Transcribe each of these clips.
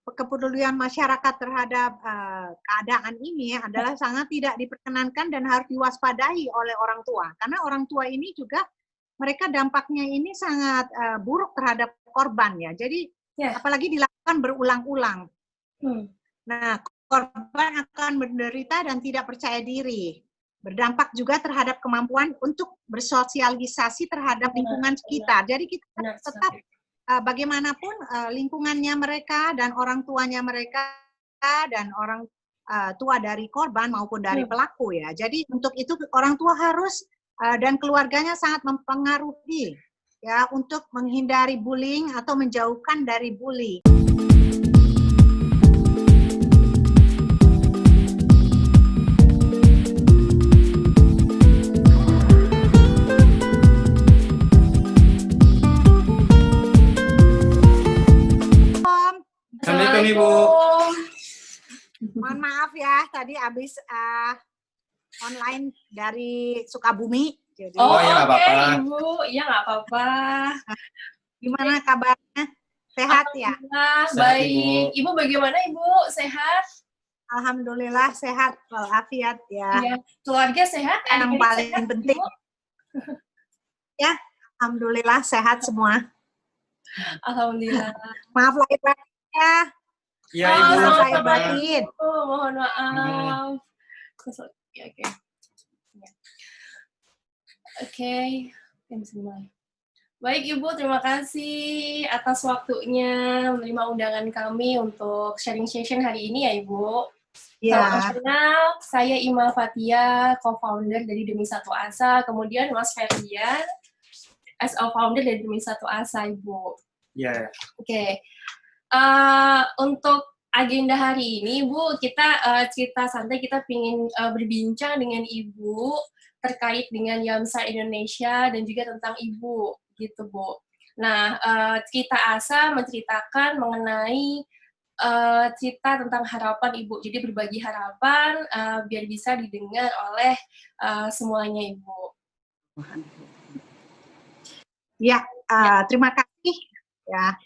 kepedulian masyarakat terhadap keadaan ini adalah sangat tidak diperkenankan dan harus diwaspadai oleh orang tua. Karena orang tua ini juga mereka dampaknya ini sangat buruk terhadap korban ya. Jadi apalagi dilakukan berulang-ulang. Nah, korban akan menderita dan tidak percaya diri. Berdampak juga terhadap kemampuan untuk bersosialisasi terhadap lingkungan sekitar. Jadi kita tetap bagaimanapun lingkungannya mereka dan orang tuanya mereka dan orang tua dari korban maupun dari pelaku ya. Jadi untuk itu orang tua harus dan keluarganya sangat mempengaruhi ya untuk menghindari bullying atau menjauhkan dari bully. Assalamualaikum Ibu. Mohon maaf ya, tadi habis online dari Sukabumi. Jadi, ya nggak apa-apa. Ibu, iya nggak apa-apa. Gimana kabarnya? Sehat ya? Sehat, baik. Ibu bagaimana Ibu? Sehat? Alhamdulillah sehat walafiat ya. Iya. Keluarga sehat? Yang paling sehat, penting. Ibu? Ya, alhamdulillah sehat semua. Alhamdulillah. Maaf lahir batin ya. Iya Ibu. Maaf lahir batin. Mohon maaf. Oke. Oke, bisa mulai. Baik Ibu, terima kasih atas waktunya menerima undangan kami untuk sharing session hari ini ya Ibu. Salam kenal, saya Ima Fatia, co-founder dari Demi Satu Asa, kemudian Mas Ferdian, SO founder dari Demi Satu Asa Ibu. Iya. Oke. Untuk agenda hari ini, Bu, kita cerita santai, kita ingin berbincang dengan Ibu terkait dengan YAMSA Indonesia dan juga tentang Ibu, gitu, Bu. Nah, Cerita Asa menceritakan mengenai cerita tentang harapan Ibu. Jadi berbagi harapan biar bisa didengar oleh semuanya, Ibu. Ya, terima kasih ya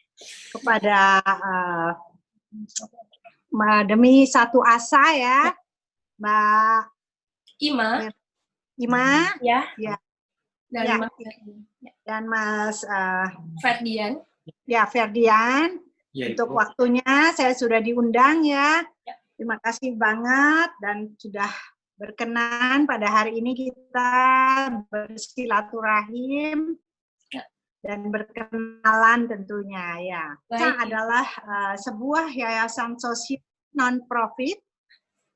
kepada Demi Satu Asa ya, Mbak Ima ya. Dan Mas Ferdian. Ya, Ferdian. Ya, untuk waktunya saya sudah diundang ya. Terima kasih banget dan sudah berkenan pada hari ini kita bersilaturahim dan berkenalan tentunya ya. Kita adalah sebuah yayasan sosial non-profit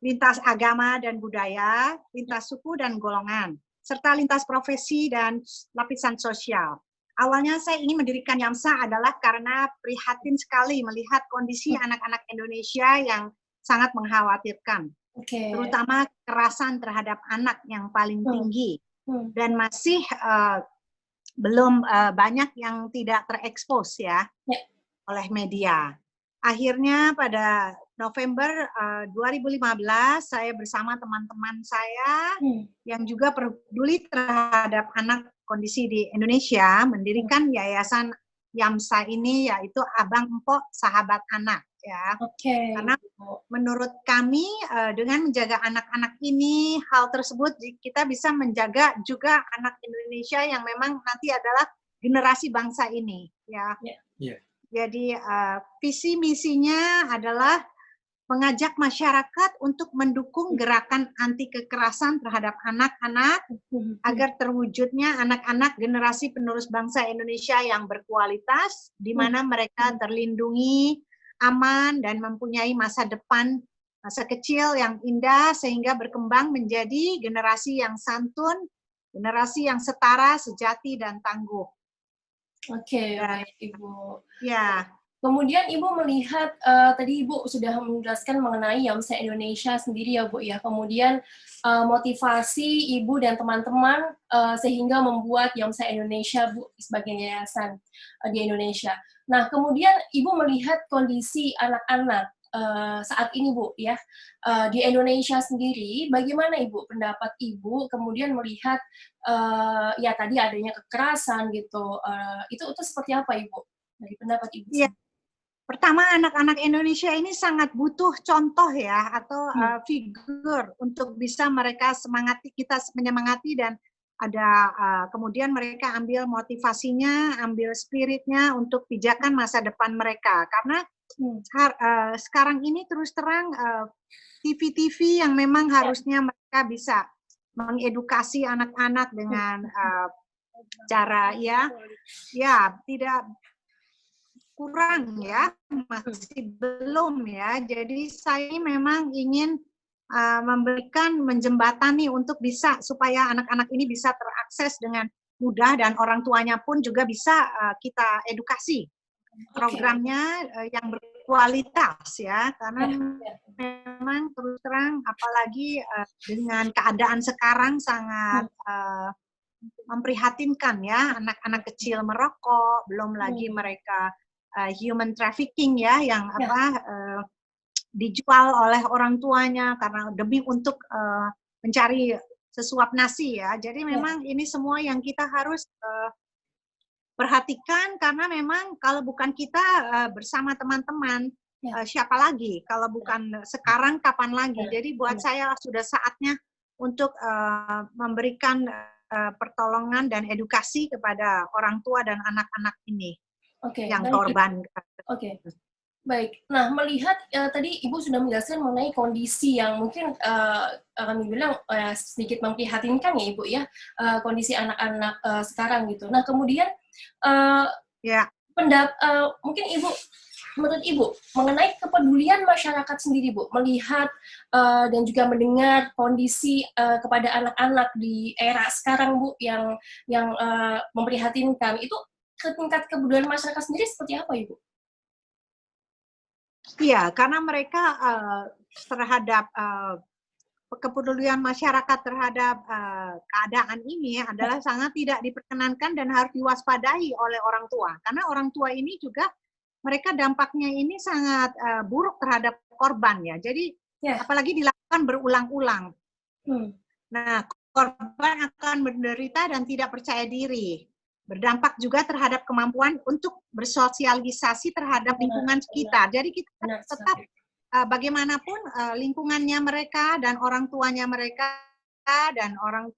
lintas agama dan budaya, lintas suku dan golongan, serta lintas profesi dan lapisan sosial. Awalnya saya ingin mendirikan YAMSA adalah karena prihatin sekali melihat kondisi anak-anak Indonesia yang sangat mengkhawatirkan, terutama kekerasan terhadap anak yang paling tinggi dan masih belum banyak yang tidak terekspos ya oleh media. Akhirnya pada November 2015 saya bersama teman-teman saya yang juga peduli terhadap anak kondisi di Indonesia mendirikan yayasan YAMSA ini, yaitu Abang Empok Sahabat Anak ya. Karena menurut kami dengan menjaga anak-anak ini, hal tersebut kita bisa menjaga juga anak Indonesia yang memang nanti adalah generasi bangsa ini ya. Jadi visi misinya adalah mengajak masyarakat untuk mendukung gerakan anti kekerasan terhadap anak-anak agar terwujudnya anak-anak generasi penerus bangsa Indonesia yang berkualitas, di mana mereka terlindungi, aman, dan mempunyai masa depan, masa kecil yang indah, sehingga berkembang menjadi generasi yang santun, generasi yang setara, sejati, dan tangguh. Baik Ibu. Ya. Kemudian Ibu melihat, tadi Ibu sudah menjelaskan mengenai YAMSA Indonesia sendiri ya Bu ya, kemudian motivasi Ibu dan teman-teman sehingga membuat YAMSA Indonesia Bu sebagai yayasan di Indonesia. Nah kemudian Ibu melihat kondisi anak-anak saat ini Bu ya, di Indonesia sendiri, bagaimana Ibu pendapat Ibu kemudian melihat ya tadi adanya kekerasan gitu, itu seperti apa Ibu dari pendapat Ibu? Ya. Pertama, anak-anak Indonesia ini sangat butuh contoh ya, atau figur untuk bisa mereka semangati, kita menyemangati, dan ada kemudian mereka ambil motivasinya, ambil spiritnya untuk pijakan masa depan mereka. Karena sekarang ini terus terang TV-TV yang memang harusnya mereka bisa mengedukasi anak-anak dengan cara ya tidak kurang ya, masih belum ya. Jadi saya memang ingin memberikan menjembatani untuk bisa supaya anak-anak ini bisa terakses dengan mudah dan orang tuanya pun juga bisa kita edukasi programnya yang berkualitas ya, karena memang terus terang apalagi dengan keadaan sekarang sangat memprihatinkan ya, anak-anak kecil merokok, belum lagi mereka human trafficking ya, yang dijual oleh orang tuanya karena demi untuk mencari sesuap nasi ya. Jadi memang ini semua yang kita harus perhatikan, karena memang kalau bukan kita bersama teman-teman, siapa lagi? Kalau bukan sekarang, kapan lagi? Jadi buat saya sudah saatnya untuk memberikan pertolongan dan edukasi kepada orang tua dan anak-anak ini. Yang korban. Baik. Nah, melihat tadi Ibu sudah menjelaskan mengenai kondisi yang mungkin kami bilang sedikit memprihatinkan ya Ibu ya, kondisi anak-anak sekarang gitu. Nah, kemudian mungkin menurut Ibu mengenai kepedulian masyarakat sendiri Bu, melihat dan juga mendengar kondisi kepada anak-anak di era sekarang Bu yang memprihatinkan, itu tingkat kepedulian masyarakat sendiri seperti apa Ibu? Iya, karena mereka terhadap kepedulian masyarakat terhadap keadaan ini adalah sangat tidak diperkenankan dan harus diwaspadai oleh orang tua. Karena orang tua ini juga mereka dampaknya ini sangat buruk terhadap korban ya. Jadi apalagi dilakukan berulang-ulang. Nah, korban akan menderita dan tidak percaya diri. Berdampak juga terhadap kemampuan untuk bersosialisasi terhadap lingkungan sekitar. Jadi kita tetap bagaimanapun lingkungannya mereka dan orang tuanya mereka dan orang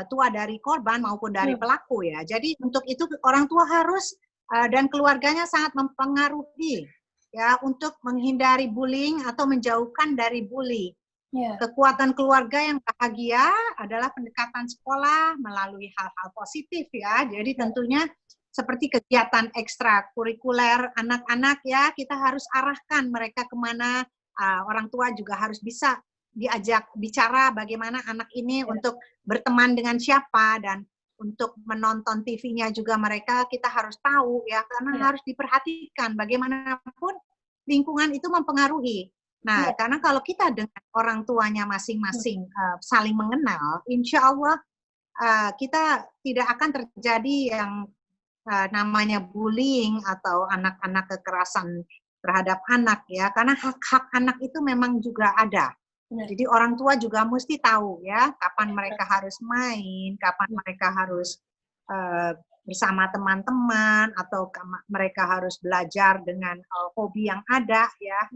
tua dari korban maupun dari pelaku ya. Jadi untuk itu orang tua harus dan keluarganya sangat mempengaruhi ya untuk menghindari bullying atau menjauhkan dari bully. Kekuatan keluarga yang bahagia adalah pendekatan sekolah melalui hal-hal positif ya. Jadi tentunya seperti kegiatan ekstrakurikuler anak-anak ya, kita harus arahkan mereka kemana. Orang tua juga harus bisa diajak bicara bagaimana anak ini untuk berteman dengan siapa, dan untuk menonton TV-nya juga mereka kita harus tahu ya, karena harus diperhatikan bagaimanapun lingkungan itu mempengaruhi. Nah, karena kalau kita dengan orang tuanya masing-masing saling mengenal, insya Allah kita tidak akan terjadi yang namanya bullying atau anak-anak kekerasan terhadap anak ya, karena hak-hak anak itu memang juga ada. Jadi orang tua juga mesti tahu ya, kapan mereka harus main, kapan mereka harus bersama teman-teman, atau mereka harus belajar dengan hobi yang ada ya.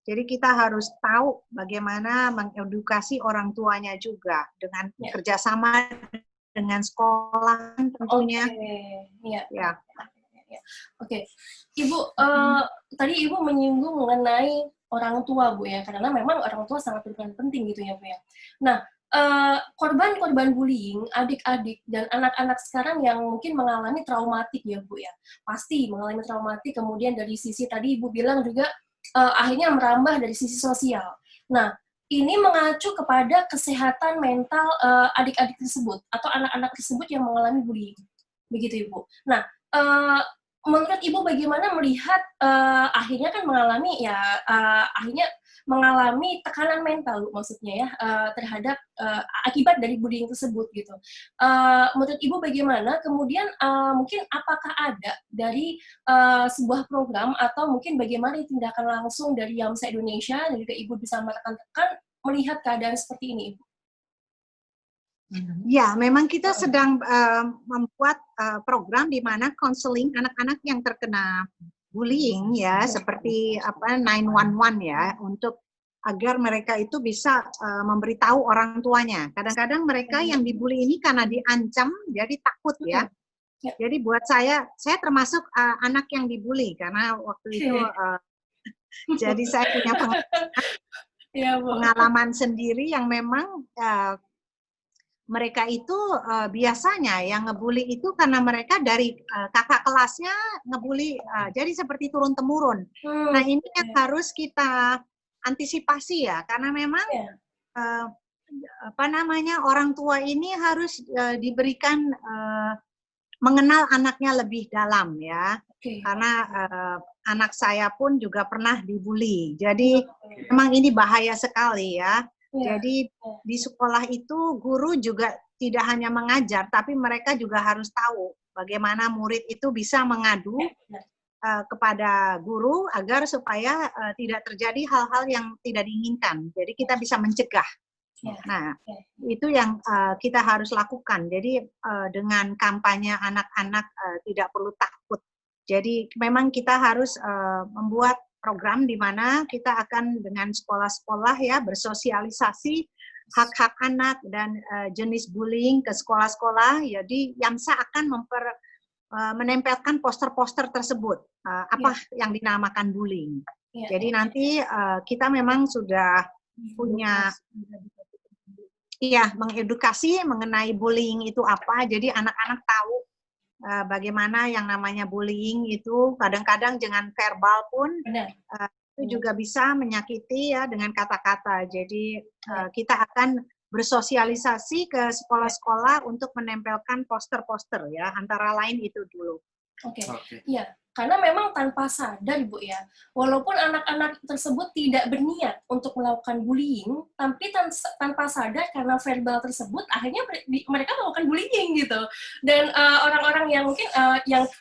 Jadi kita harus tahu bagaimana mengedukasi orang tuanya juga dengan kerjasama dengan sekolah tentunya. Oke. Ibu, tadi Ibu menyinggung mengenai orang tua Bu ya, karena memang orang tua sangat berperan penting gitu ya Bu ya. Nah, korban-korban bullying, adik-adik dan anak-anak sekarang yang mungkin mengalami traumatik ya Bu ya, pasti mengalami traumatik, kemudian dari sisi tadi Ibu bilang juga akhirnya merambah dari sisi sosial. Nah, ini mengacu kepada kesehatan mental adik-adik tersebut atau anak-anak tersebut yang mengalami bullying, begitu Ibu. Nah, menurut Ibu bagaimana melihat akhirnya kan akhirnya mengalami tekanan mental, maksudnya ya, terhadap akibat dari bullying tersebut gitu. Menurut Ibu bagaimana? Kemudian mungkin apakah ada dari sebuah program atau mungkin bagaimana tindakan langsung dari YAMSA Indonesia dan juga Ibu bisa menekan melihat keadaan seperti ini, Ibu? Ya, memang kita sedang membuat program di mana konseling anak-anak yang terkena bullying ya, seperti 911 ya, untuk agar mereka itu bisa memberitahu orang tuanya. Kadang-kadang mereka yang dibully ini karena diancam, jadi takut ya. Jadi buat saya termasuk anak yang dibully karena waktu itu jadi saya punya pengalaman sendiri yang memang mereka itu biasanya yang ngebully itu karena mereka dari kakak kelasnya ngebully, jadi seperti turun-temurun. Nah ini yang harus kita antisipasi ya, karena memang orang tua ini harus diberikan mengenal anaknya lebih dalam ya, karena anak saya pun juga pernah dibully. Jadi memang ini bahaya sekali ya. Jadi di sekolah itu guru juga tidak hanya mengajar, tapi mereka juga harus tahu bagaimana murid itu bisa mengadu kepada guru agar supaya tidak terjadi hal-hal yang tidak diinginkan. Jadi kita bisa mencegah. Nah, itu yang kita harus lakukan. Jadi dengan kampanye anak-anak tidak perlu takut. Jadi memang kita harus membuat program di mana kita akan dengan sekolah-sekolah ya bersosialisasi hak-hak anak dan jenis bullying ke sekolah-sekolah. Jadi YAMSA akan menempelkan poster-poster tersebut yang dinamakan bullying. Jadi nanti kita memang sudah punya mengedukasi mengenai bullying itu apa. Jadi anak-anak tahu bagaimana yang namanya bullying itu kadang-kadang dengan verbal pun itu juga bisa menyakiti ya dengan kata-kata. Jadi kita akan bersosialisasi ke sekolah-sekolah untuk menempelkan poster-poster ya, antara lain itu dulu. Iya, karena memang tanpa sadar Bu ya, walaupun anak-anak tersebut tidak berniat untuk melakukan bullying, tapi tanpa sadar karena verbal tersebut akhirnya mereka melakukan bullying gitu. Dan orang-orang yang mungkin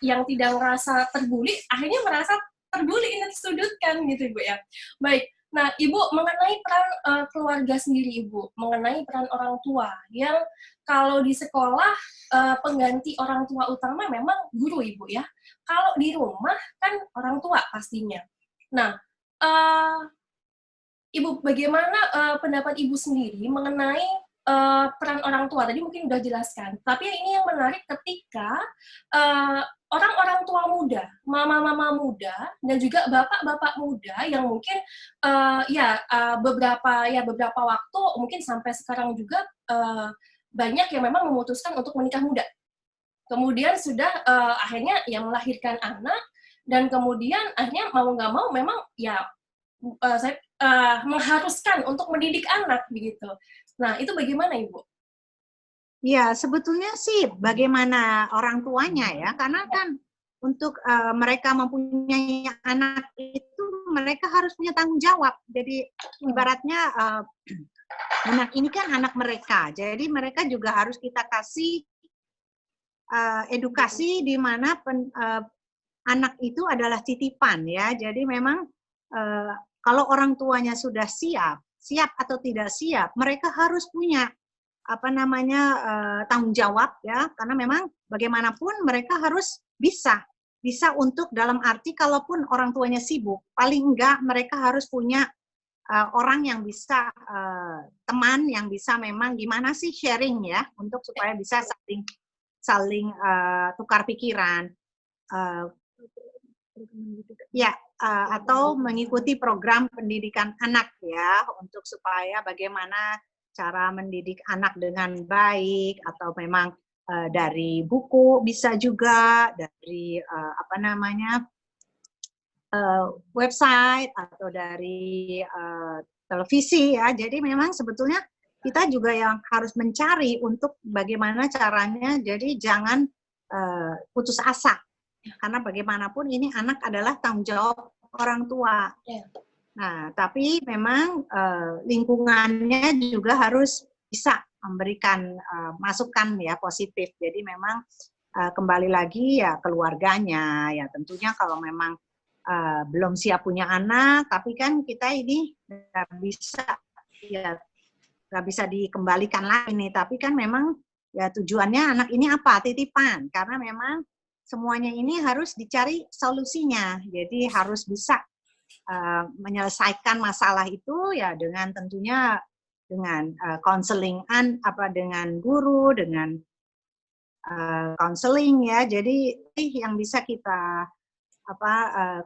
yang tidak merasa terbully akhirnya merasa terbully dan disudutkan gitu Bu ya. Baik. Nah, Ibu, mengenai peran keluarga sendiri, Ibu, mengenai peran orang tua, yang kalau di sekolah pengganti orang tua utama memang guru, Ibu, ya. Kalau di rumah kan orang tua pastinya. Nah, Ibu, bagaimana pendapat Ibu sendiri mengenai peran orang tua? Tadi mungkin udah jelaskan, tapi ini yang menarik ketika orang-orang tua muda, mama-mama muda, dan juga bapak-bapak muda yang mungkin beberapa waktu, mungkin sampai sekarang juga banyak yang memang memutuskan untuk menikah muda. Kemudian sudah akhirnya yang melahirkan anak, dan kemudian akhirnya mau nggak mau memang mengharuskan untuk mendidik anak begitu. Nah, itu bagaimana Ibu? Ya, sebetulnya sih bagaimana orang tuanya ya, karena kan untuk mereka mempunyai anak itu mereka harus punya tanggung jawab. Jadi ibaratnya anak ini kan anak mereka, jadi mereka juga harus kita kasih edukasi di mana anak itu adalah titipan ya. Jadi memang kalau orang tuanya sudah siap atau tidak siap, mereka harus punya tanggung jawab ya, karena memang bagaimanapun mereka harus bisa untuk dalam arti kalaupun orang tuanya sibuk, paling enggak mereka harus punya orang yang bisa teman yang bisa memang gimana sih sharing ya, untuk supaya bisa saling tukar pikiran atau mengikuti program pendidikan anak ya, untuk supaya bagaimana cara mendidik anak dengan baik, atau memang dari buku bisa juga, dari website atau dari televisi ya. Jadi memang sebetulnya kita juga yang harus mencari untuk bagaimana caranya, jadi jangan putus asa, karena bagaimanapun ini anak adalah tanggung jawab orang tua. Nah, tapi memang lingkungannya juga harus bisa memberikan masukan ya positif. Jadi memang kembali lagi ya keluarganya ya, tentunya kalau memang belum siap punya anak, tapi kan kita ini nggak bisa dikembalikan lagi nih. Tapi kan memang ya tujuannya anak ini apa? Titipan, karena memang semuanya ini harus dicari solusinya. Jadi harus bisa menyelesaikan masalah itu ya dengan tentunya dengan konseling dengan guru, dengan konseling ya. Jadi yang bisa kita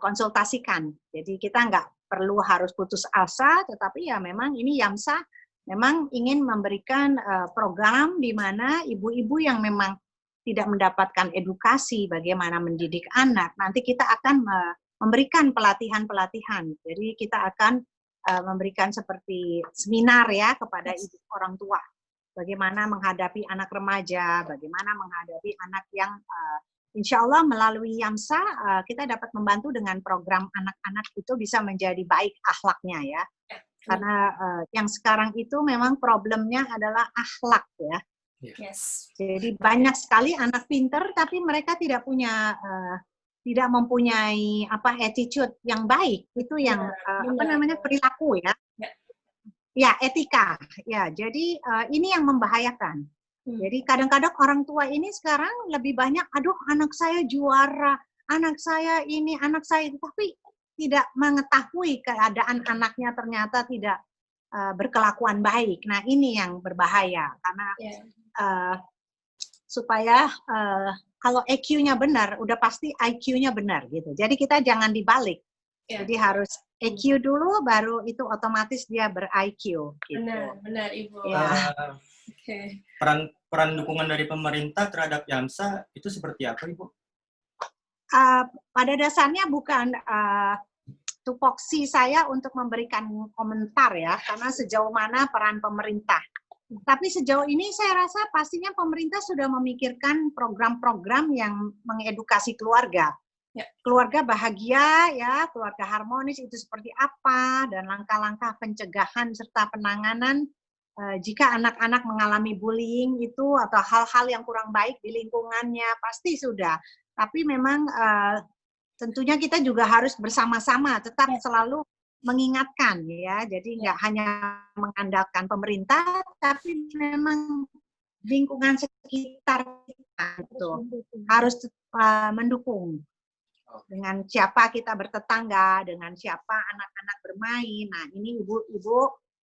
konsultasikan. Jadi kita nggak perlu harus putus asa, tetapi ya memang ini YAMSA memang ingin memberikan program di mana ibu-ibu yang memang tidak mendapatkan edukasi bagaimana mendidik anak, nanti kita akan memberikan pelatihan-pelatihan. Jadi kita akan memberikan seperti seminar ya kepada ibu orang tua, bagaimana menghadapi anak remaja, bagaimana menghadapi anak yang insya Allah melalui YAMSA kita dapat membantu dengan program anak-anak itu bisa menjadi baik akhlaknya ya. Karena yang sekarang itu memang problemnya adalah akhlak ya. Yes. Jadi banyak sekali anak pinter tapi mereka tidak mempunyai attitude yang baik. Itu yang perilaku ya. Ya, etika. Ya, jadi ini yang membahayakan. Jadi kadang-kadang orang tua ini sekarang lebih banyak, aduh anak saya juara, anak saya ini, anak saya itu, tapi tidak mengetahui keadaan anaknya ternyata tidak berkelakuan baik. Nah ini yang berbahaya, karena supaya kalau EQ-nya benar, udah pasti IQ-nya benar gitu. Jadi kita jangan dibalik. Jadi harus EQ dulu, baru itu otomatis dia ber-IQ. Gitu. Benar Ibu. Ya. Okay. Peran dukungan dari pemerintah terhadap YAMSA itu seperti apa, Ibu? Pada dasarnya bukan tupoksi saya untuk memberikan komentar ya, karena sejauh mana peran pemerintah. Tapi sejauh ini saya rasa pastinya pemerintah sudah memikirkan program-program yang mengedukasi keluarga. Ya. Keluarga bahagia ya, keluarga harmonis itu seperti apa, dan langkah-langkah pencegahan serta penanganan jika anak-anak mengalami bullying itu atau hal-hal yang kurang baik di lingkungannya, pasti sudah. Tapi memang tentunya kita juga harus bersama-sama tetap selalu mengingatkan ya. Jadi nggak hanya mengandalkan pemerintah, tapi memang lingkungan sekitar kita itu harus mendukung. Dengan siapa kita bertetangga, dengan siapa anak-anak bermain. Nah ini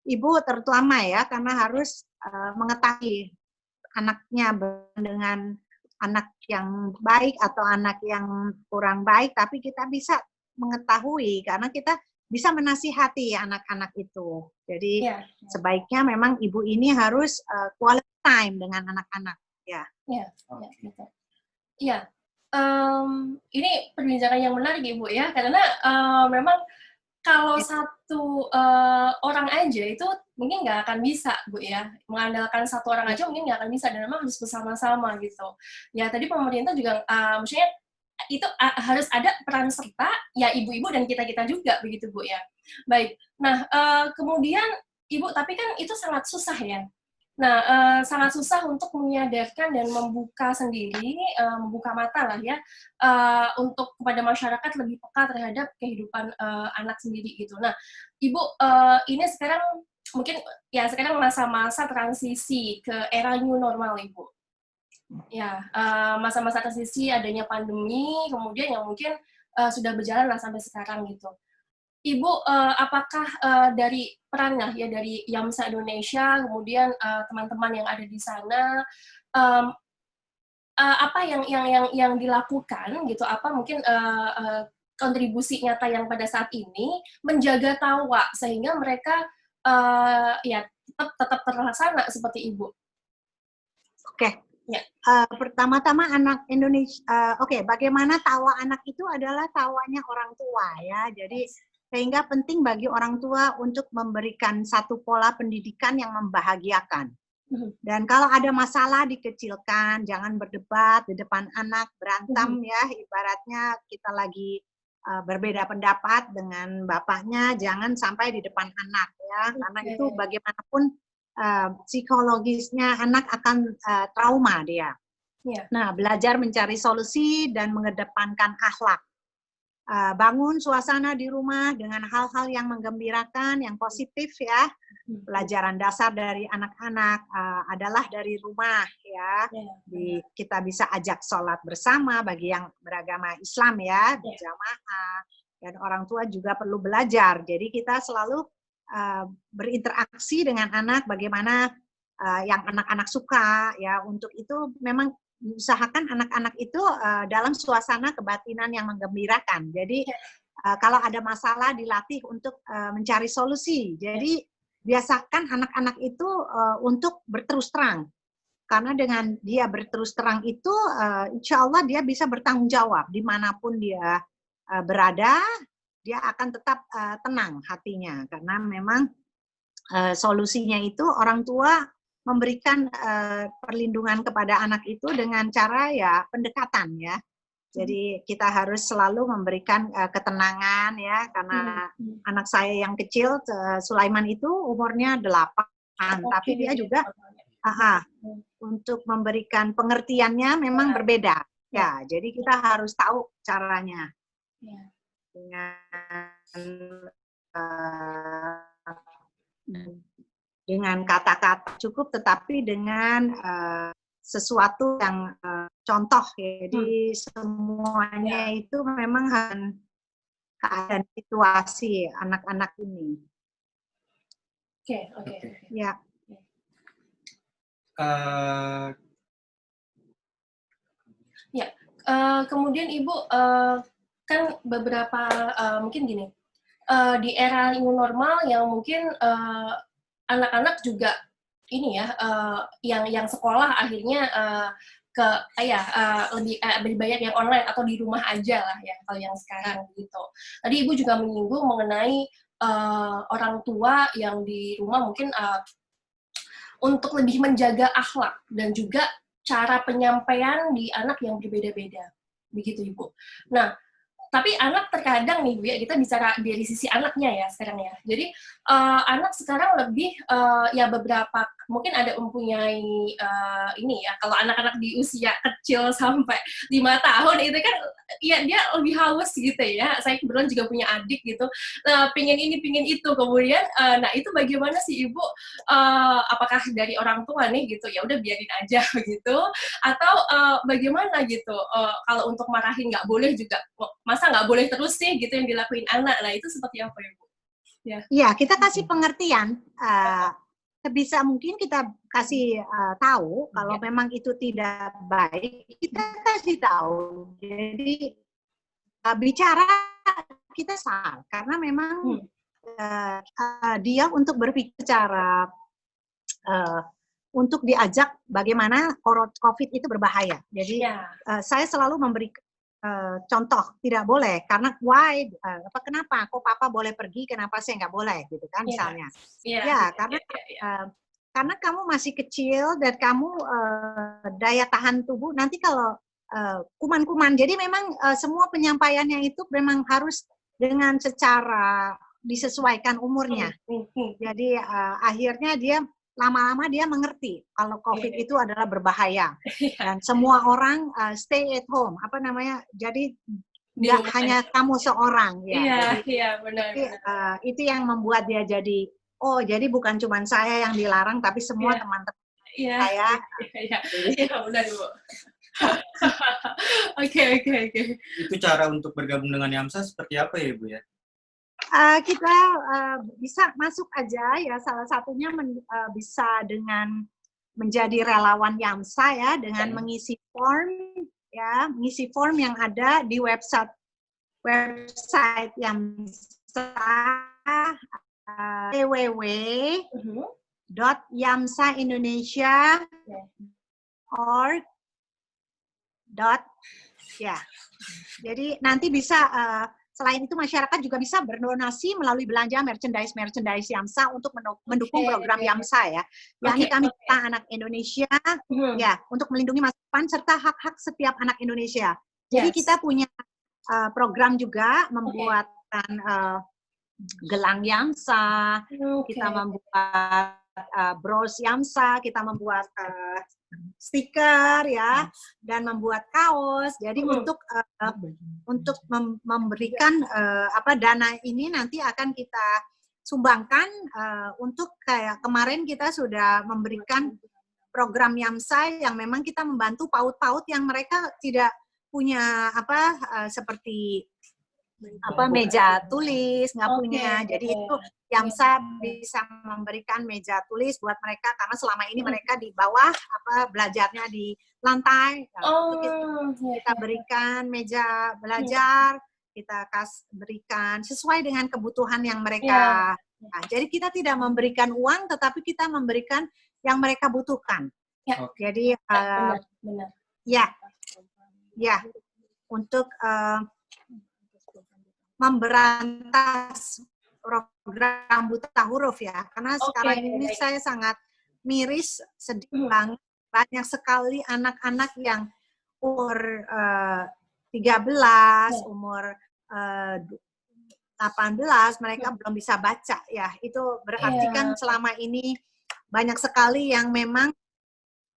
ibu terutama ya, karena harus mengetahui anaknya dengan anak yang baik atau anak yang kurang baik, tapi kita bisa mengetahui karena kita bisa menasihati anak-anak itu. Jadi sebaiknya memang ibu ini harus quality time dengan anak-anak. Ya. Iya. Ini perbincangan yang menarik Ibu ya, karena memang kalau satu orang aja itu mungkin nggak akan bisa, Bu ya. Mengandalkan satu orang aja mungkin nggak akan bisa, dan memang harus bersama-sama gitu. Ya tadi pemerintah juga, maksudnya itu harus ada peran serta ya ibu-ibu dan kita-kita juga begitu Bu ya. Baik. Nah kemudian Ibu, tapi kan itu sangat susah ya. Nah sangat susah untuk menyadarkan dan membuka sendiri, membuka mata lah ya, untuk kepada masyarakat lebih peka terhadap kehidupan anak sendiri gitu. Nah Ibu, ini sekarang mungkin ya sekarang masa-masa transisi ke era new normal Ibu. Ya, masa-masa transisi adanya pandemi, kemudian yang mungkin sudah berjalan lah sampai sekarang gitu. Ibu, apakah dari perannya ya dari YAMSA Indonesia, kemudian teman-teman yang ada di sana, apa yang dilakukan gitu? Apa mungkin kontribusi nyata yang pada saat ini menjaga tawa sehingga mereka ya tetap terlaksana seperti Ibu? Oke. Ya. Pertama-tama anak Indonesia, bagaimana tawa anak itu adalah tawanya orang tua ya. Jadi sehingga penting bagi orang tua untuk memberikan satu pola pendidikan yang membahagiakan. Dan kalau ada masalah dikecilkan, jangan berdebat di depan anak, berantem ya, ibaratnya kita lagi berbeda pendapat dengan bapaknya, jangan sampai di depan anak ya, karena itu bagaimanapun psikologisnya anak akan trauma dia. Nah, belajar mencari solusi dan mengedepankan akhlak. bangun suasana di rumah dengan hal-hal yang menggembirakan, yang positif ya. Pelajaran dasar dari anak-anak adalah dari rumah ya. Kita bisa ajak sholat bersama bagi yang beragama Islam ya, berjamaah. Dan orang tua juga perlu belajar. Jadi kita selalu berinteraksi dengan anak, bagaimana yang anak-anak suka ya. Untuk itu memang usahakan anak-anak itu dalam suasana kebatinan yang menggembirakan. Jadi kalau ada masalah dilatih untuk mencari solusi. Jadi biasakan anak-anak itu untuk berterus terang. Karena dengan dia berterus terang itu, insya Allah dia bisa bertanggung jawab dimanapun dia berada, dia akan tetap tenang hatinya. Karena memang solusinya itu orang tua memberikan perlindungan kepada anak itu dengan cara ya pendekatan ya. Jadi kita harus selalu memberikan ketenangan ya, karena anak saya yang kecil Sulaiman itu umurnya 8, tapi dia juga untuk memberikan pengertiannya memang berbeda. Ya, jadi kita harus tahu caranya. Dengan kata-kata cukup, tetapi dengan sesuatu yang contoh. Jadi semuanya itu memang keadaan situasi anak-anak ini. Oke. Ya. Kemudian Ibu kan beberapa mungkin gini, di era new normal yang mungkin anak-anak juga ini ya, yang sekolah akhirnya lebih banyak yang online atau di rumah aja lah ya kalau yang sekarang gitu. Tadi Ibu juga menyinggung mengenai orang tua yang di rumah mungkin untuk lebih menjaga akhlak dan juga cara penyampaian di anak yang berbeda-beda, begitu Ibu. Nah, tapi anak terkadang nih Bu ya, kita bicara dari sisi anaknya ya sekarang ya. Jadi anak sekarang lebih ya beberapa mungkin ada mempunyai ini ya, kalau anak-anak di usia kecil sampai 5 tahun itu kan ya dia lebih haus gitu ya. Saya kebetulan juga punya adik gitu. Pingin ini, pingin itu. Kemudian nah itu bagaimana sih Ibu, apakah dari orang tua nih gitu ya udah biarin aja begitu, atau bagaimana gitu, kalau untuk marahin nggak boleh juga, masa nggak boleh terus sih gitu yang dilakuin anak. Nah itu seperti apa ya Bu? Ya, kita kasih pengertian. Sebisa mungkin kita kasih tahu kalau memang itu tidak baik, kita kasih tahu. Jadi bicara kita salah karena memang dia untuk berpikir secara untuk diajak bagaimana COVID itu berbahaya. Jadi saya selalu memberikan contoh, tidak boleh karena why, kenapa kok papa boleh pergi, kenapa saya nggak boleh gitu kan misalnya. Karena kamu masih kecil dan kamu daya tahan tubuh nanti kalau kuman-kuman. Jadi memang semua penyampaiannya itu memang harus dengan secara disesuaikan umurnya. Jadi akhirnya dia lama-lama dia mengerti kalau COVID itu adalah berbahaya dan semua orang stay at home, jadi nggak hanya kamu seorang ya. Benar. Itu yang membuat dia jadi jadi bukan cuma saya yang dilarang tapi semua teman-teman saya. Benar Bu. Oke. Itu cara untuk bergabung dengan YAMSA seperti apa ya Ibu ya? Kita bisa masuk aja ya, salah satunya bisa dengan menjadi relawan YAMSA ya, dengan mengisi form yang ada di website YAMSA, www.yamsaindonesia.org. Jadi nanti bisa selain itu masyarakat juga bisa berdonasi melalui belanja merchandise YAMSA untuk mendukung program YAMSA ya. Yakni kami kita anak Indonesia ya untuk melindungi masa depan serta hak-hak setiap anak Indonesia. Jadi kita punya program juga membuatkan gelang YAMSA, kita membuat bros Yamsa, kita membuat stiker ya, dan membuat kaos. Jadi untuk memberikan dana ini nanti akan kita sumbangkan untuk kayak kemarin kita sudah memberikan program Yamsa yang memang kita membantu PAUD-PAUD yang mereka tidak punya seperti meja tulis, nggak punya. Jadi itu Yamsa bisa memberikan meja tulis buat mereka karena selama ini mereka di bawah belajarnya di lantai. Kita berikan meja belajar, kita berikan sesuai dengan kebutuhan yang mereka. Nah, jadi kita tidak memberikan uang, tetapi kita memberikan yang mereka butuhkan. Jadi ya untuk memberantas program buta huruf ya, karena sekarang ini saya sangat miris, sedih banget, banyak sekali anak-anak yang umur 13, umur 18, mereka belum bisa baca ya. Itu berarti kan selama ini banyak sekali yang memang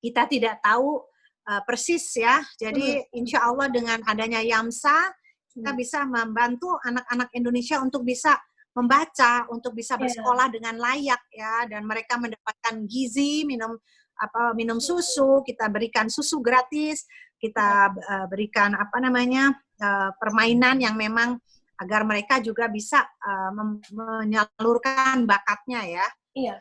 kita tidak tahu persis ya. Jadi insya Allah dengan adanya Yamsa, kita bisa membantu anak-anak Indonesia untuk bisa membaca, untuk bisa bersekolah dengan layak ya, dan mereka mendapatkan gizi, minum susu, kita berikan susu gratis, kita berikan permainan yang memang agar mereka juga bisa menyalurkan bakatnya ya.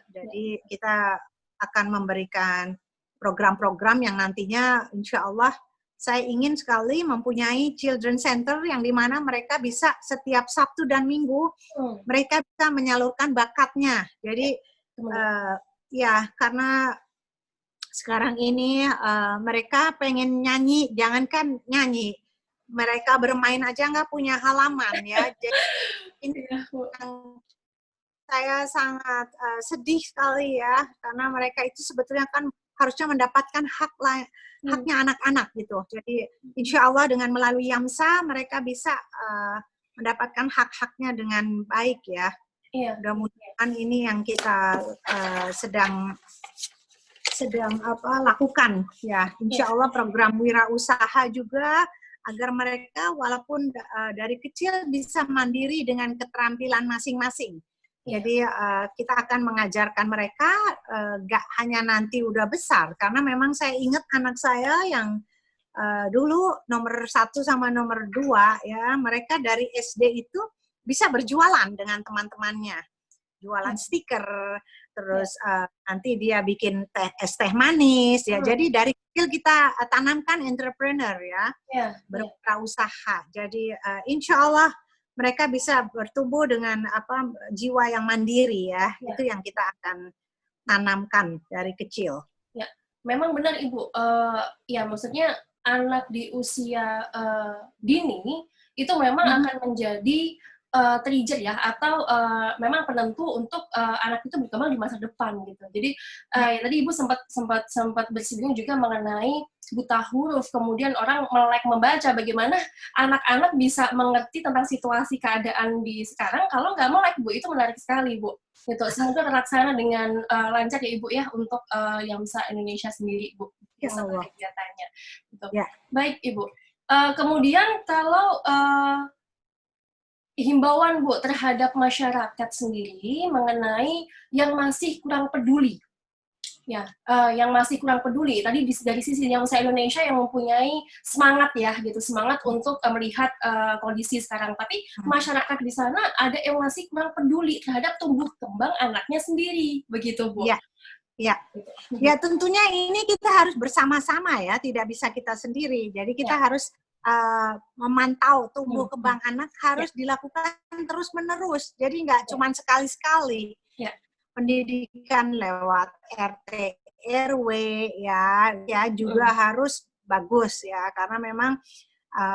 Jadi kita akan memberikan program-program yang nantinya insya Allah saya ingin sekali mempunyai children center yang dimana mereka bisa setiap Sabtu dan Minggu mereka bisa menyalurkan bakatnya. Jadi karena sekarang ini mereka pengen nyanyi, jangankan nyanyi, mereka bermain aja nggak punya halaman ya. Jadi ini saya sangat sedih sekali ya, karena mereka itu sebetulnya kan harusnya mendapatkan haknya anak-anak gitu. Jadi insya Allah dengan melalui Yamsa mereka bisa mendapatkan hak-haknya dengan baik ya. Mudah-mudahan ini yang kita sedang lakukan ya. Insya Allah program wirausaha juga agar mereka walaupun dari kecil bisa mandiri dengan keterampilan masing-masing. Jadi kita akan mengajarkan mereka gak hanya nanti udah besar, karena memang saya ingat anak saya yang dulu nomor 1 sama nomor 2 ya, mereka dari SD itu bisa berjualan dengan teman-temannya, jualan stiker, terus nanti dia bikin es teh manis ya. Jadi dari kecil kita tanamkan entrepreneur ya, berwirausaha. Jadi insya Allah mereka bisa bertumbuh dengan jiwa yang mandiri ya. Itu yang kita akan tanamkan dari kecil. Ya, memang benar Ibu. Ya maksudnya anak di usia dini itu memang akan menjadi trigger ya, atau memang penentu untuk anak itu berkembang di masa depan gitu. Jadi tadi Ibu sempat bersinggung juga mengenai buta huruf, kemudian orang melek membaca, bagaimana anak-anak bisa mengerti tentang situasi keadaan di sekarang kalau nggak melek, Bu. Itu menarik sekali, Bu. Gitu. Semoga terlaksana dengan lancar ya Ibu ya untuk Yamsa Indonesia sendiri, Bu. Kegiatannya. Gitu. Baik Ibu. Kemudian kalau himbauan Bu terhadap masyarakat sendiri mengenai yang masih kurang peduli. Ya, yang masih kurang peduli. Tadi dari sisi Yamsa Indonesia yang mempunyai semangat ya, gitu, semangat untuk melihat kondisi sekarang. Tapi masyarakat di sana ada yang masih kurang peduli terhadap tumbuh kembang anaknya sendiri, begitu Bu? Ya tentunya ini kita harus bersama-sama ya, tidak bisa kita sendiri. Jadi kita harus memantau tumbuh kembang anak harus dilakukan terus-menerus. Jadi nggak cuma sekali-sekali. Pendidikan lewat RT RW ya juga harus bagus ya, karena memang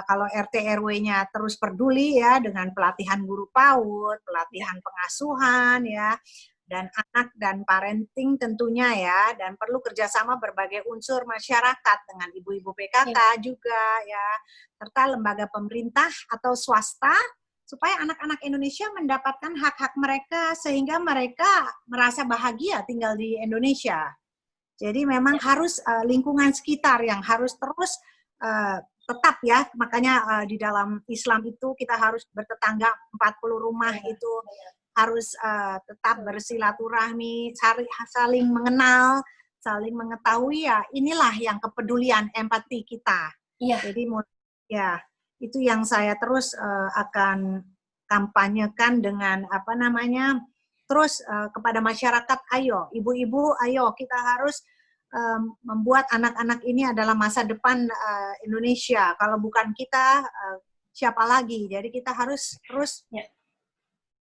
kalau RT RW-nya terus peduli ya dengan pelatihan guru PAUD, pelatihan pengasuhan ya, dan anak dan parenting tentunya ya, dan perlu kerjasama berbagai unsur masyarakat dengan ibu-ibu PKK juga ya, serta lembaga pemerintah atau swasta supaya anak-anak Indonesia mendapatkan hak-hak mereka sehingga mereka merasa bahagia tinggal di Indonesia. Jadi memang harus lingkungan sekitar yang harus terus tetap ya, makanya di dalam Islam itu kita harus bertetangga 40 rumah itu harus tetap bersilaturahmi, saling mengenal, saling mengetahui ya, inilah yang kepedulian, empati kita. Iya. Jadi ya itu yang saya terus akan kampanyekan dengan apa namanya, terus kepada masyarakat, ayo ibu-ibu, ayo kita harus membuat anak-anak ini adalah masa depan Indonesia. Kalau bukan kita, siapa lagi? Jadi kita harus terus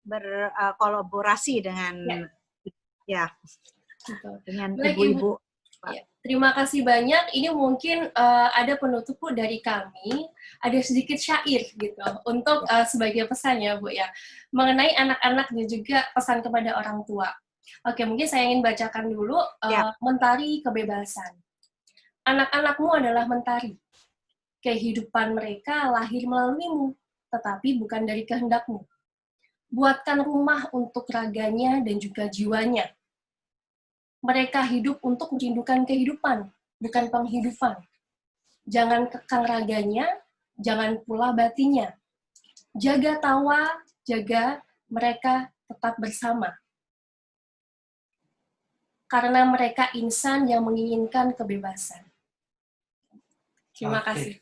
berkolaborasi dengan dengan ibu-ibu. Ya, terima kasih banyak. Ini mungkin ada penutup dari kami, ada sedikit syair gitu untuk sebagai pesan ya Bu ya, mengenai anak-anak dan juga pesan kepada orang tua. Oke, mungkin saya ingin bacakan dulu Mentari Kebebasan. Anak-anakmu adalah mentari. Kehidupan mereka lahir melaluimu, tetapi bukan dari kehendakmu. Buatkan rumah untuk raganya dan juga jiwanya. Mereka hidup untuk merindukan kehidupan, bukan penghidupan. Jangan kekang raganya, jangan pula batinnya. Jaga tawa, jaga mereka tetap bersama. Karena mereka insan yang menginginkan kebebasan. Terima kasih.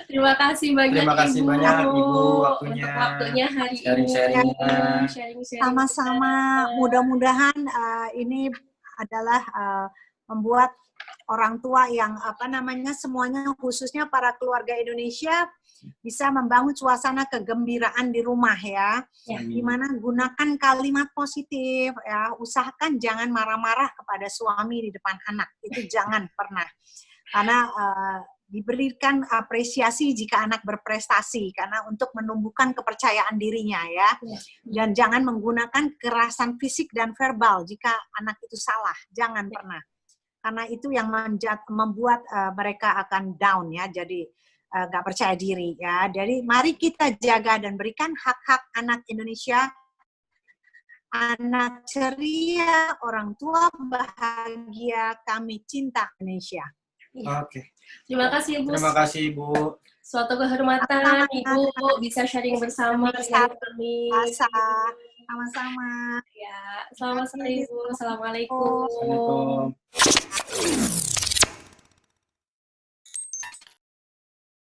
Terima kasih banyak Terima kasih Ibu, banyak Ibu untuk waktunya hari sharing-sharingnya. Sama-sama, mudah-mudahan ini adalah membuat orang tua yang apa namanya semuanya khususnya para keluarga Indonesia bisa membangun suasana kegembiraan di rumah ya. Dimana gunakan kalimat positif ya, usahakan jangan marah-marah kepada suami di depan anak, itu jangan pernah. Karena diberikan apresiasi jika anak berprestasi, karena untuk menumbuhkan kepercayaan dirinya ya. Dan jangan menggunakan kekerasan fisik dan verbal jika anak itu salah, jangan pernah. Karena itu yang membuat mereka akan down ya, jadi nggak percaya diri ya. Jadi mari kita jaga dan berikan hak-hak anak Indonesia, anak ceria, orang tua bahagia, kami cinta Indonesia. Oke. Terima kasih Ibu. Terima kasih Ibu. Suatu kehormatan Ibu bisa sharing bersama dengan kami. Sama-sama. Ya, selamat sore Ibu. Assalamualaikum. Assalamualaikum.